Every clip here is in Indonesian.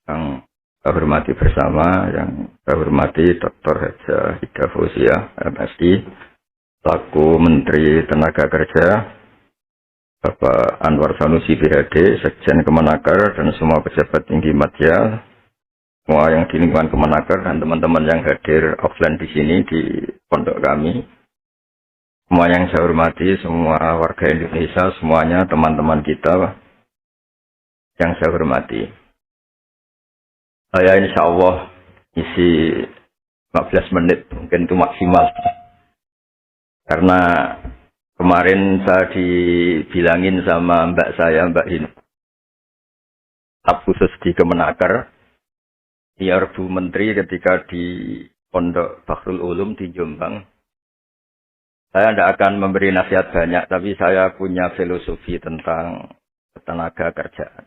Yang saya hormati bersama, yang saya hormati Dr. Haja Ida Fauzia, MSI, selaku Menteri Tenaga Kerja, Bapak Anwar Sanusi PhD, Sekjen Kemenaker, dan semua pejabat tinggi media, semua yang di lingkungan Kemenaker, dan teman-teman yang hadir offline di sini, di pondok kami. Semua yang saya hormati, semua warga Indonesia, semuanya teman-teman kita yang saya hormati. Saya insya Allah isi 15 menit, mungkin itu maksimal. Karena kemarin saya dibilangin sama mbak saya, Mbak Hin, staf khusus di Kemenaker, biar Bu Menteri ketika di Pondok Bahrul Ulum di Jombang. Saya tidak akan memberi nasihat banyak, tapi saya punya filosofi tentang tenaga kerjaan.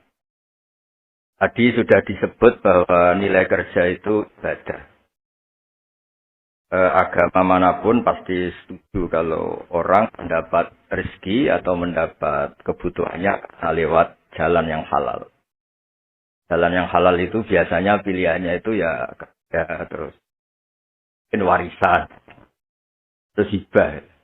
Tadi sudah disebut bahwa nilai kerja itu ibadah. Agama manapun pasti setuju kalau orang mendapat rezeki atau mendapat kebutuhannya lewat jalan yang halal. Jalan yang halal itu biasanya pilihannya itu ya kerja, terus warisan, terus hibah.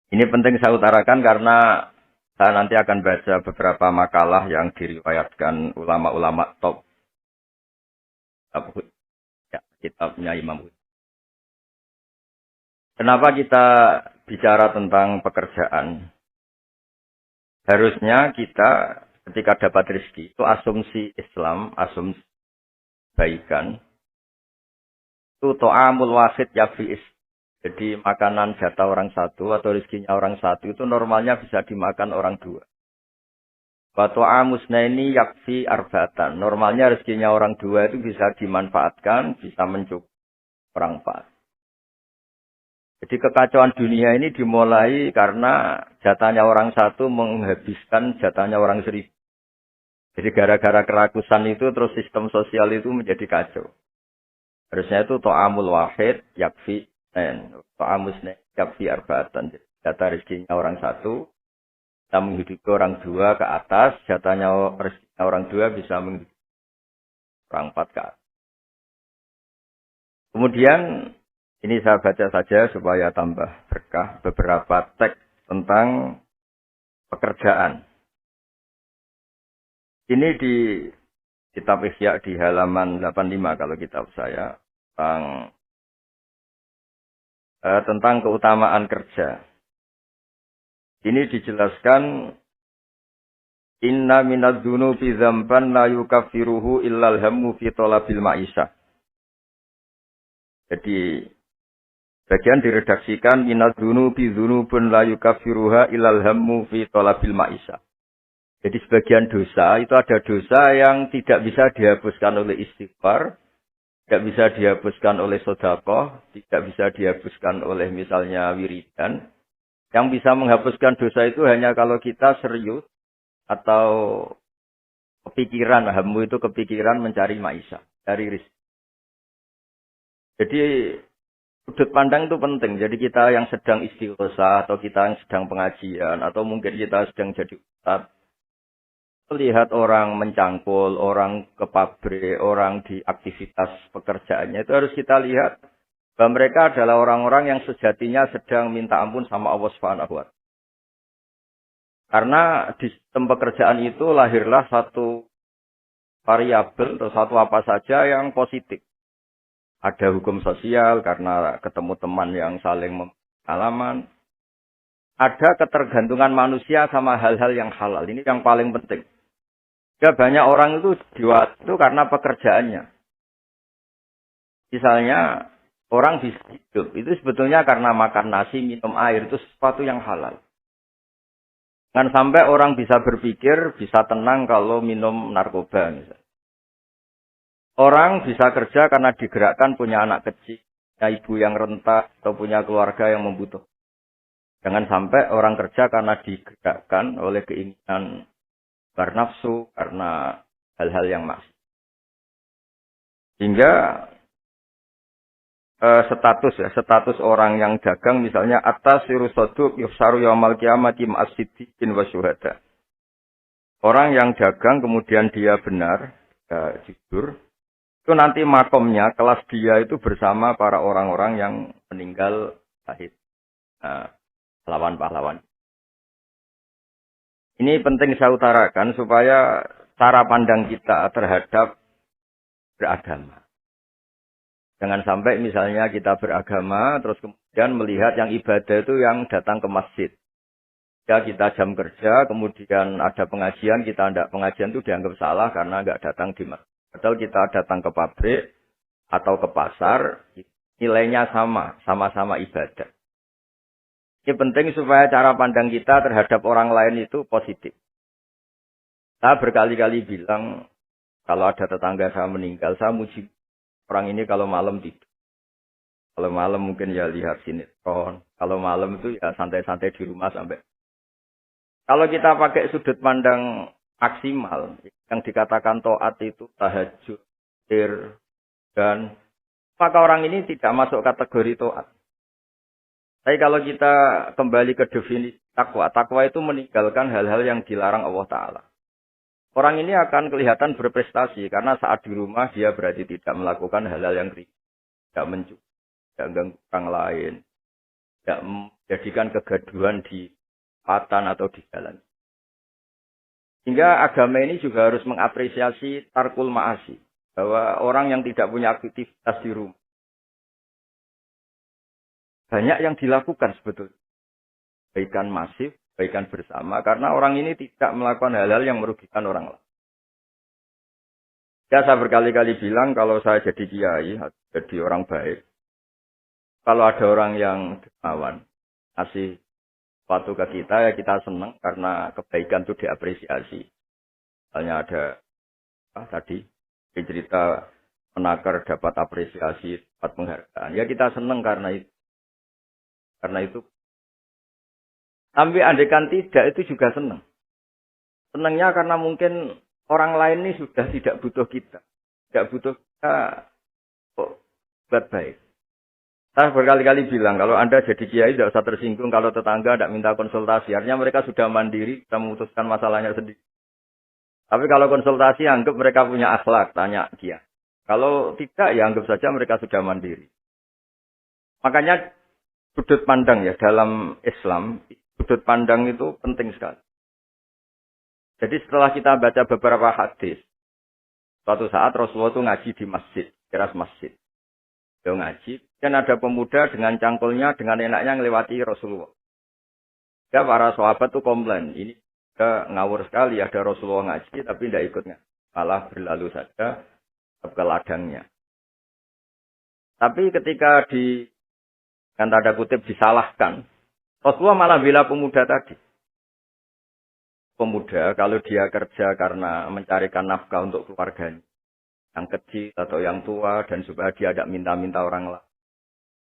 Ini penting saya utarakan karena saya nanti akan baca beberapa makalah yang diriwayatkan ulama-ulama top ya, kitabnya Imam Ghazali. Kenapa kita bicara tentang pekerjaan? Harusnya kita ketika dapat rezeki itu asumsi Islam, asumsi kebaikan. Itu to'amul wasid yafi'is. Jadi makanan jatah orang satu atau rezekinya orang satu itu normalnya bisa dimakan orang dua. Wa to'amusna ini yakfi arbatan. Normalnya rezekinya orang dua itu bisa dimanfaatkan, bisa mencukupi orang empat. Jadi kekacauan dunia ini dimulai karena jatahnya orang satu menghabiskan jatahnya orang seribu. Jadi gara-gara kerakusan itu terus sistem sosial itu menjadi kacau. Harusnya itu to'amul wahid yakfi to'amusna yakfi arbatan. Jatah rezekinya orang satu bisa menghidupi orang dua ke atas, jatahnya rezekinya orang dua bisa menghidupi orang empat ke atas. Kemudian ini saya baca saja supaya tambah berkah beberapa teks tentang pekerjaan. Ini di kitab Ihya di halaman 85 kalau kitab saya tentang keutamaan kerja. Ini dijelaskan inna minadz-dzunubi dzamban la yukaffiruhu illal hammu fi talabil ma'isyah. Jadi bagian diredaksikan minadz-dzunubi dzunubun la yukaffiruha illal hammu fi talabil ma'isyah. Jadi sebagian dosa itu ada dosa yang tidak bisa dihapuskan oleh istighfar, tidak bisa dihapuskan oleh sedekah, tidak bisa dihapuskan oleh misalnya wiridan. Yang bisa menghapuskan dosa itu hanya kalau kita serius atau kepikiran, hammu itu kepikiran mencari maisha, cari rezeki. Jadi sudut pandang itu penting. Jadi kita yang sedang istighosah atau kita yang sedang pengajian atau mungkin kita sedang jadi ustaz, lihat orang mencangkul, orang ke pabrik, orang di aktivitas pekerjaannya itu harus kita lihat bahwa mereka adalah orang-orang yang sejatinya sedang minta ampun sama Allah Subhanahu wa Ta'ala. Karena di sistem pekerjaan itu lahirlah satu variabel atau satu apa saja yang positif. Ada hukum sosial karena ketemu teman yang saling pengalaman. Ada ketergantungan manusia sama hal-hal yang halal. Ini yang paling penting. Ya, banyak orang itu diwat itu karena pekerjaannya. Misalnya orang bisa hidup itu sebetulnya karena makan nasi, minum air itu sesuatu yang halal. Jangan sampai orang bisa berpikir, bisa tenang kalau minum narkoba misalnya. Orang bisa kerja karena digerakkan punya anak kecil, punya ibu yang renta atau punya keluarga yang membutuhkan. Jangan sampai orang kerja karena digerakkan oleh keinginan bernafsu karena hal-hal yang maksiat. Hingga status orang yang dagang misalnya atas sirusoduk yufsaru yaumal kiamati ma'as siddiqin wa syuhada. Orang yang dagang kemudian dia benar, ya, jujur, itu nanti makomnya, kelas dia itu bersama para orang-orang yang meninggal syahid. Nah, pahlawan-pahlawan. Ini penting saya utarakan supaya cara pandang kita terhadap beragama. Jangan sampai misalnya kita beragama, terus kemudian melihat yang ibadah itu yang datang ke masjid. Ya kita jam kerja, kemudian ada pengajian, kita tidak pengajian itu dianggap salah karena nggak datang di masjid. Padahal kita datang ke pabrik atau ke pasar, nilainya sama, sama-sama ibadah. Ini penting supaya cara pandang kita terhadap orang lain itu positif. Saya berkali-kali bilang, kalau ada tetangga saya meninggal, saya muji orang ini kalau malam tidur. Kalau malam mungkin ya lihat sinetron. Kalau malam itu ya santai-santai di rumah sampai. Kalau kita pakai sudut pandang maksimal, yang dikatakan taat itu tahajud, dan maka orang ini tidak masuk kategori taat. Tapi kalau kita kembali ke definisi takwa, takwa itu meninggalkan hal-hal yang dilarang Allah Ta'ala. Orang ini akan kelihatan berprestasi, karena saat di rumah dia berarti tidak melakukan hal-hal yang ringan, tidak mencuri, tidak mengganggu orang lain, tidak menjadikan kegaduhan di patan atau di jalan. Sehingga agama ini juga harus mengapresiasi tarkul ma'asi, bahwa orang yang tidak punya aktivitas di rumah, banyak yang dilakukan sebetulnya. Kebaikan masif, kebaikan bersama. Karena orang ini tidak melakukan hal-hal yang merugikan orang lain. Ya saya berkali-kali bilang kalau saya jadi kiai, jadi orang baik. Kalau ada orang yang dermawan, kasih sesuatu ke kita, ya kita senang karena kebaikan itu diapresiasi. Misalnya ada tadi cerita menakar dapat apresiasi, dapat penghargaan. Ya kita senang karena itu. Karena itu. Tapi andaikan tidak, itu juga senang. Senangnya karena mungkin orang lain ini sudah tidak butuh kita. Tidak butuh kita kok buat baik. Saya berkali-kali bilang, kalau Anda jadi kiai tidak usah tersinggung kalau tetangga tidak minta konsultasi. Artinya mereka sudah mandiri, sudah memutuskan masalahnya sendiri. Tapi kalau konsultasi, anggap mereka punya akhlak, tanya dia. Kalau tidak, ya anggap saja mereka sudah mandiri. Makanya sudut pandang ya dalam Islam, sudut pandang itu penting sekali. Jadi setelah kita baca beberapa hadis, suatu saat Rasulullah itu ngaji di masjid, teras masjid. Dia ngaji, dan ada pemuda dengan cangkulnya, dengan enaknya melewati Rasulullah. Ya para sahabat itu komplain, ini ngawur sekali, ada Rasulullah ngaji, tapi tidak ikutnya. Malah berlalu saja ke ladangnya. Tapi ketika kan tanda kutip disalahkan, Rasulullah malah bela pemuda tadi. Pemuda kalau dia kerja karena mencarikan nafkah untuk keluarganya, yang kecil atau yang tua, dan supaya dia tidak minta-minta orang lain.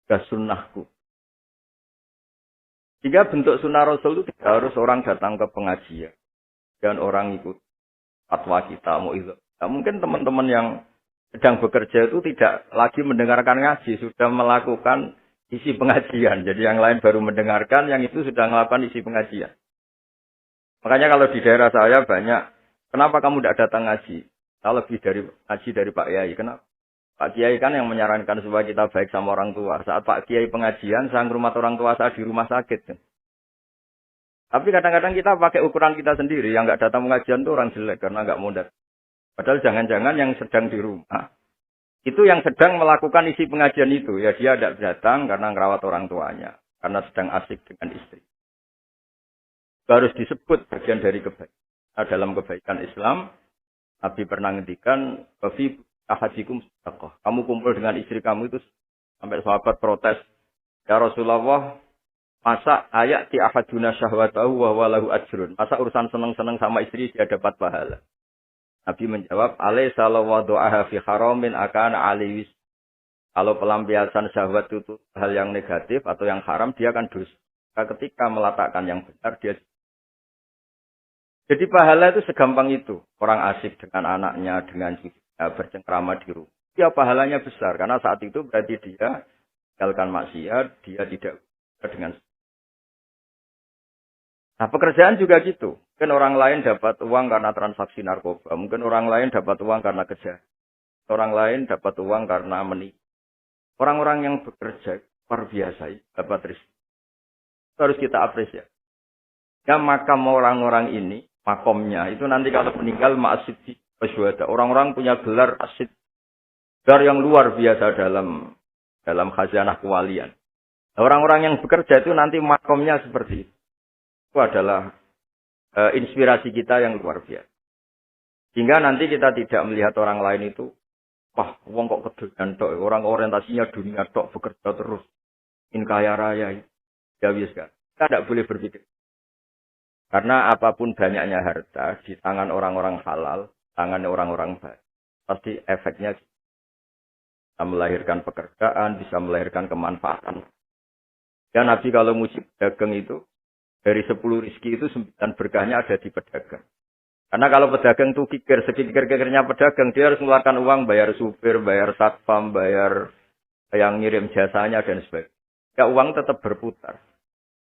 Sudah sunnahku. Jika bentuk sunnah Rasul itu tidak harus orang datang ke pengajian, dan orang ikut fatwa kita, mau itu. Nah, mungkin teman-teman yang sedang bekerja itu tidak lagi mendengarkan ngaji, sudah melakukan isi pengajian. Jadi yang lain baru mendengarkan, yang itu sudah melakukan isi pengajian. Makanya kalau di daerah saya banyak, kenapa kamu tidak datang ngaji? Saya lebih dari ngaji dari Pak Kiai. Kenapa? Pak Kiai kan yang menyarankan supaya kita baik sama orang tua. Saat Pak Kiai pengajian, saya ngurmat orang tua saya di rumah sakit. Tapi kadang-kadang kita pakai ukuran kita sendiri. Yang nggak datang pengajian itu orang jelek karena nggak mau datang. Padahal jangan-jangan yang sedang di rumah, itu yang sedang melakukan isi pengajian itu. Ya dia tidak datang karena ngerawat orang tuanya. Karena sedang asik dengan istri. Harus disebut bagian dari kebaikan. Nah, dalam kebaikan Islam, Nabi pernah ngendikan, "Fi ahadikum sedekah." Kamu kumpul dengan istri kamu itu sampai sahabat protes, "Ya Rasulullah, masa ayati ahaduna syahwatahu wa huwa lahu ajrun?" Masa urusan seneng-seneng sama istri dia dapat pahala? Nabi menjawab, "Alaysa law wada'aha fi haramin akana aliwis." Kalau pelampiasan syahwat itu hal yang negatif atau yang haram, dia akan dosa. Ketika meletakkan yang benar, dia. Jadi pahala itu segampang itu. Orang asik dengan anaknya, dengan cucunya, bercengkrama di rumah. Ya pahalanya besar. Karena saat itu berarti dia tinggalkan maksiat, dia tidak dengan. Nah pekerjaan juga gitu. Mungkin orang lain dapat uang karena transaksi narkoba. Mungkin orang lain dapat uang karena kejahatan. Orang lain dapat uang karena menikah. Orang-orang yang bekerja luar biasa dapat rezeki. Harus kita apresiasi. Ya makam orang-orang ini, makomnya itu nanti kalau meninggal ma'asiddi wasyuhada. Orang-orang punya gelar asid. Gelar yang luar biasa dalam khazanah kewalian. Orang-orang yang bekerja itu nanti makomnya seperti itu. Itu adalah inspirasi kita yang luar biasa. Sehingga nanti kita tidak melihat orang lain itu, wah, wong kok kedudukan tok, orang orientasinya dunia tok, bekerja terus, ingin kaya raya. Ya wis kan. Kita tidak boleh berpikir. Karena apapun banyaknya harta di tangan orang-orang halal, tangan orang-orang baik, pasti efeknya bisa melahirkan pekerjaan, bisa melahirkan kemanfaatan. Dan Nabi kalau musim dagang itu, dari 10 rizki itu 9 berkahnya ada di pedagang. Karena kalau pedagang itu sekikir-kikirnya pedagang, dia harus mengeluarkan uang, bayar supir, bayar satpam, bayar yang ngirim jasanya, dan sebagainya. Ya uang tetap berputar.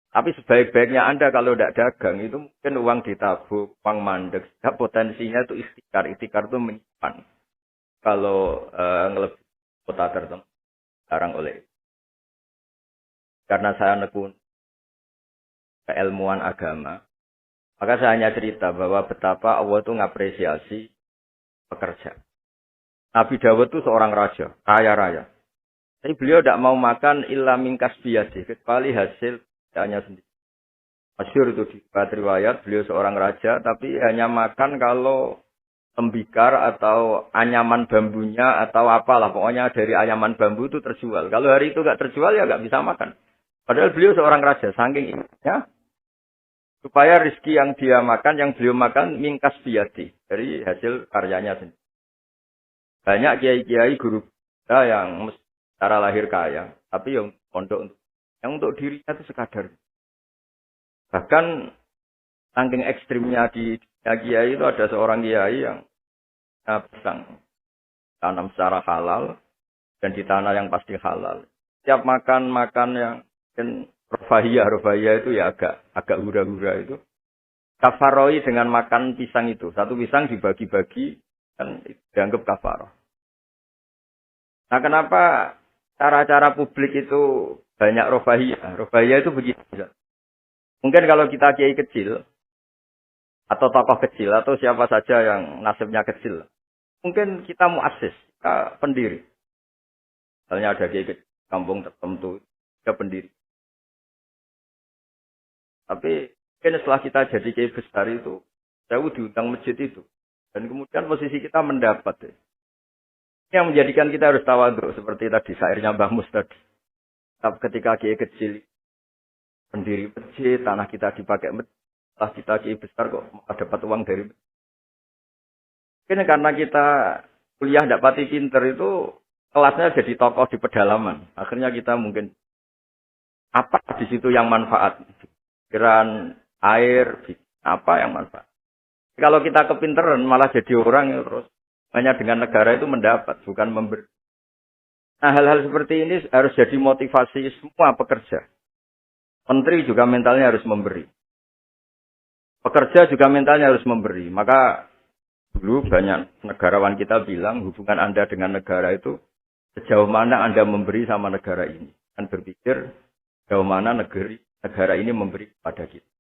Tapi sebaik-baiknya Anda kalau tidak dagang, itu mungkin uang ditabung, uang mandek. Ya, potensinya itu ikhtikar. Ikhtikar itu menyimpan. Kalau ngelebih kota tertentu, sekarang oleh. Karena saya nekun keilmuan agama, maka saya hanya cerita bahwa betapa Allah itu ngapresiasi pekerja. Nabi Dawud itu seorang raja, kaya raya. Tapi beliau tidak mau makan illa mingkas biasi, kecuali hasil hanya sendiri. Masyhur itu di riwayat, beliau seorang raja, tapi hanya makan kalau tembikar atau anyaman bambunya atau apalah. Pokoknya dari anyaman bambu itu terjual. Kalau hari itu nggak terjual ya nggak bisa makan. Padahal beliau seorang raja, saking ingatnya. Supaya rezeki yang dia makan, yang beliau makan, mingkas biati. Dari hasil karyanya sendiri. Banyak kiai-kiai guru kita yang secara lahir kaya. Tapi yang untuk dirinya itu sekadar. Bahkan, saking ekstrimnya di kiai itu ada seorang kiai yang pisang. Tanam secara halal. Dan di tanah yang pasti halal. Setiap makan yang Rofahiyah itu ya agak hura-hura itu. Kafaroi dengan makan pisang itu. Satu pisang dibagi-bagi dan dianggap kafaroh. Nah kenapa cara-cara publik itu banyak rofahiyah? Rofahiyah itu begitu. Mungkin kalau kita kiai kecil, atau tokoh kecil, atau siapa saja yang nasibnya kecil. Mungkin kita muassis, kita pendiri. Misalnya ada kiai kecil, kampung tertentu, kita pendiri. Tapi mungkin setelah kita jadi kiai besar itu, jauh diundang masjid itu. Dan kemudian posisi kita mendapat. Yang menjadikan kita harus tawadhu. Seperti tadi syairnya Mbah Mus tadi. Tapi ketika kiai kecil, pendiri masjid, tanah kita dipakai masjid. Setelah kita kiai besar kok dapat uang dari masjid. Mungkin karena kita kuliah tidak pati pinter itu, kelasnya jadi tokoh di pedalaman. Akhirnya kita mungkin, apa di situ yang manfaat? Pikiran, air, apa yang manfaat. Kalau kita kepinteran malah jadi orang yang terus hanya dengan negara itu mendapat, bukan memberi. Nah hal-hal seperti ini harus jadi motivasi semua pekerja. Menteri juga mentalnya harus memberi. Pekerja juga mentalnya harus memberi. Maka dulu banyak negarawan kita bilang hubungan Anda dengan negara itu sejauh mana Anda memberi sama negara ini. Dan berpikir sejauh mana negara ini memberi kepada kita.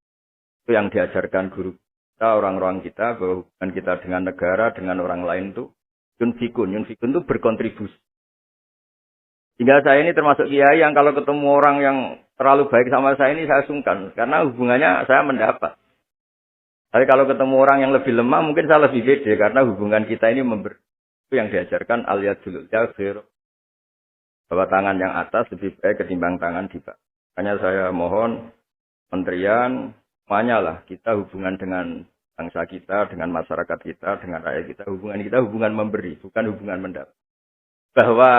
Itu yang diajarkan guru kita, orang-orang kita, bahwa hubungan kita dengan negara, dengan orang lain itu, yunfikun. Yunfikun itu berkontribusi. Hingga saya ini termasuk kiai yang kalau ketemu orang yang terlalu baik sama saya ini, saya sungkan. Karena hubungannya saya mendapat. Tapi kalau ketemu orang yang lebih lemah, mungkin saya lebih pede. Karena hubungan kita ini memberi. Itu yang diajarkan al-yadul jafir. Bahwa tangan yang atas lebih baik ketimbang tangan di bawah. Makanya saya mohon menterian, semuanya lah. Kita hubungan dengan bangsa kita, dengan masyarakat kita, dengan rakyat kita. Hubungan kita hubungan memberi, bukan hubungan mendapat. Bahwa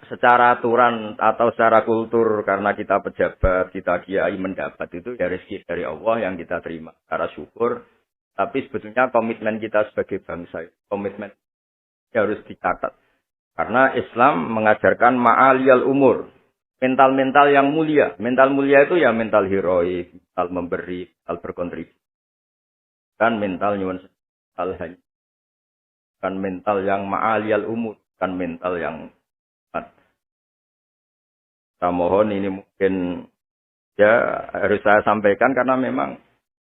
secara aturan atau secara kultur, karena kita pejabat, kita kiai mendapat itu ya rezeki dari Allah yang kita terima. Cara syukur. Tapi sebetulnya komitmen kita sebagai bangsa, komitmen harus dicatat. Karena Islam mengajarkan ma'aliyal umur. Mental-mental yang mulia. Mental mulia itu ya mental heroik, mental memberi, mental berkontribusi. kan mental nyuwun mental hanya kan mental yang ma'aliyal umur, kan mental yang saya mohon ini mungkin ya harus saya sampaikan karena memang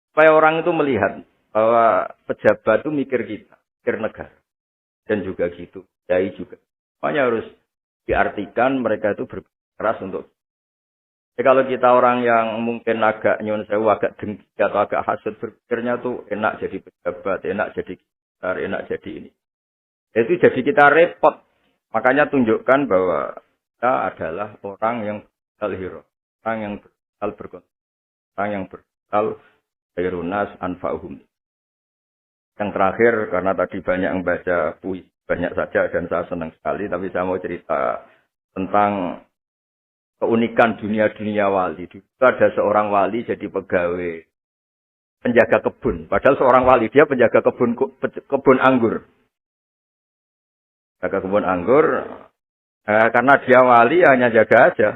supaya orang itu melihat bahwa pejabat itu mikir kita, mikir negara. Dan juga gitu, kiai juga. Makanya harus diartikan mereka itu berkeras untuk. Kalau kita orang yang mungkin agak nyun sewu, agak dengki atau agak hasut berpikirnya tuh enak jadi pejabat, enak jadi besar, enak jadi ini. Itu jadi kita repot. Makanya tunjukkan bahwa kita adalah orang yang hero, orang yang berkonten, orang yang khairunas anfa'uhum. Yang terakhir, karena tadi banyak yang baca puisi, banyak saja dan saya senang sekali, tapi saya mau cerita tentang keunikan dunia-dunia wali. Itu ada seorang wali jadi pegawai penjaga kebun. Padahal seorang wali, dia penjaga kebun anggur. Jaga kebun anggur, karena dia wali hanya jaga aja.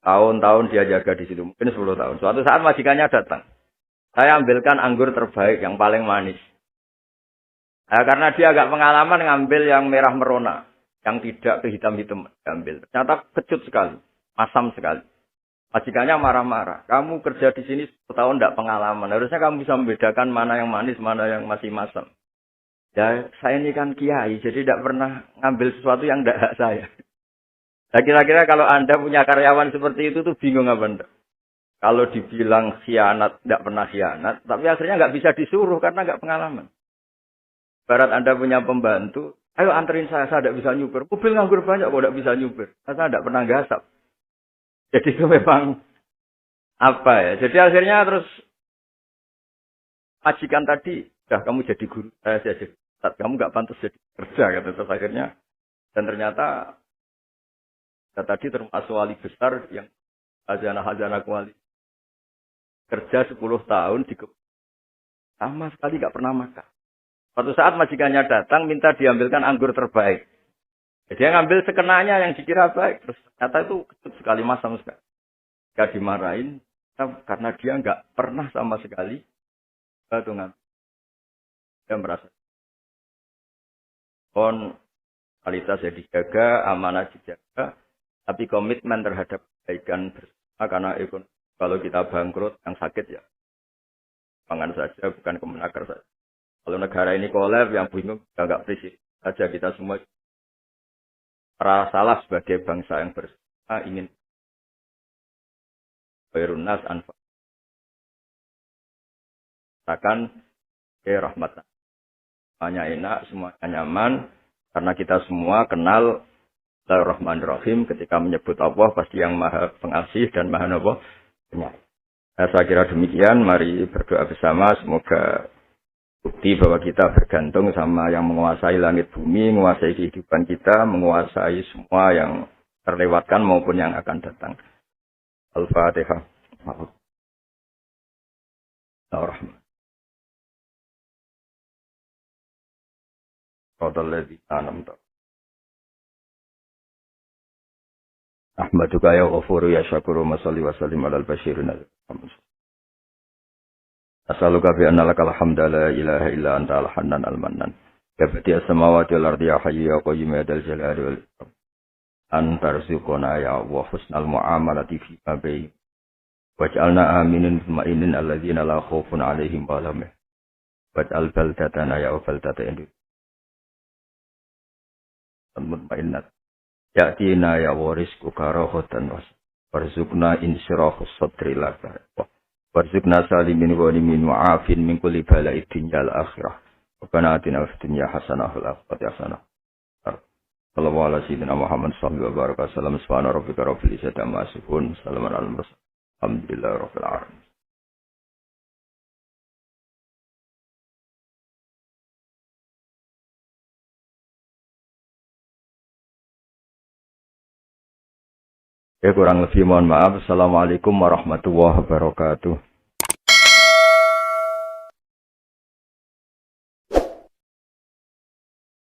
Tahun-tahun dia jaga di situ, mungkin 10 tahun. Suatu saat majikannya datang. Saya ambilkan anggur terbaik, yang paling manis. Karena dia agak pengalaman ngambil yang merah merona. Yang tidak kehitam-hitam diambil. Ternyata kecut sekali. Masam sekali. Majikannya marah-marah. Kamu kerja di sini 10 tahun tidak pengalaman. Harusnya kamu bisa membedakan mana yang manis, mana yang masih masam. Ya, saya ini kan kiai, jadi tidak pernah ngambil sesuatu yang tidak hak saya. Nah, kira-kira kalau Anda punya karyawan seperti itu tuh bingung apa enggak? Kalau dibilang khianat, tidak pernah khianat. Tapi akhirnya nggak bisa disuruh karena nggak pengalaman. Barat Anda punya pembantu, ayo anterin saya tidak bisa nyuper. Mobil nganggur banyak kok tidak bisa nyuper. Saya tidak pernah gasap. Jadi itu memang apa ya. Jadi akhirnya terus majikan tadi, dah kamu jadi guru, saya jadi ustaz, kamu nggak pantas jadi kerja gitu. Terus akhirnya, dan ternyata tadi termasuk wali besar yang hajana wali. Kerja 10 tahun di sama sekali nggak pernah makan. Suatu saat majikannya datang minta diambilkan anggur terbaik. Jadi dia ngambil sekenanya yang dikira baik. Terus ternyata itu kecut sekali, masam sekali. Gak dimarahin karena dia nggak pernah sama sekali batungan. Dia merasa kualitas ya dijaga, amanah dijaga, tapi komitmen terhadap kebaikan bersama karena kalau kita bangkrut yang sakit ya pangan saja, bukan kemenaker saja. Kalau negara ini kolab, yang bingung nggak presiden saja, kita semua merasa salah sebagai bangsa yang bersama ingin khairunas anfa. Katakan rahmatan. Semuanya enak, semuanya nyaman, karena kita semua kenal Bismillahirrahmanirrahim. Ketika menyebut Allah pasti yang maha pengasih dan maha penyayang. Saya kira demikian, mari berdoa bersama, semoga bukti bahwa kita bergantung sama yang menguasai langit bumi, menguasai kehidupan kita, menguasai semua yang terlewatkan maupun yang akan datang. Al-Fatihah. Bismillahirrahmanirrahim. Ahmaduka ya ghafuru ya syakuru masalli wa sallim ala al-bashirin As'aluka bi anna lakal hamda la ilaha illa anta al-hannan al-mannan ya badi'as samawati wal ardi ya hayyu ya qayyum ya dzal jalali wal ikram anta rizquna ya wa husnal muamalati fi ma bayn waj'alna aminin mutmainin alladzina la khaufun 'alaihim wa lahum waj'al baldatana ya baldatan mutmainnat ya'tina ya warisku karahatan warzuqna insyirahus sadri laka warzuqna salimin ghanimin wa'afin min kulli bala'id dunya al akhirah wa qana atina fid dunya hasanah wal akhirati hasanah. Sallallahu alaihi wasallam Muhammad sallallahu alaihi wasallam subhana rabbika rabbil izzati amma yasifun salamun alal mursalin alhamdulillahi rabbil alamin. Ya kurang lebih mohon maaf. Assalamualaikum warahmatullahi wabarakatuh.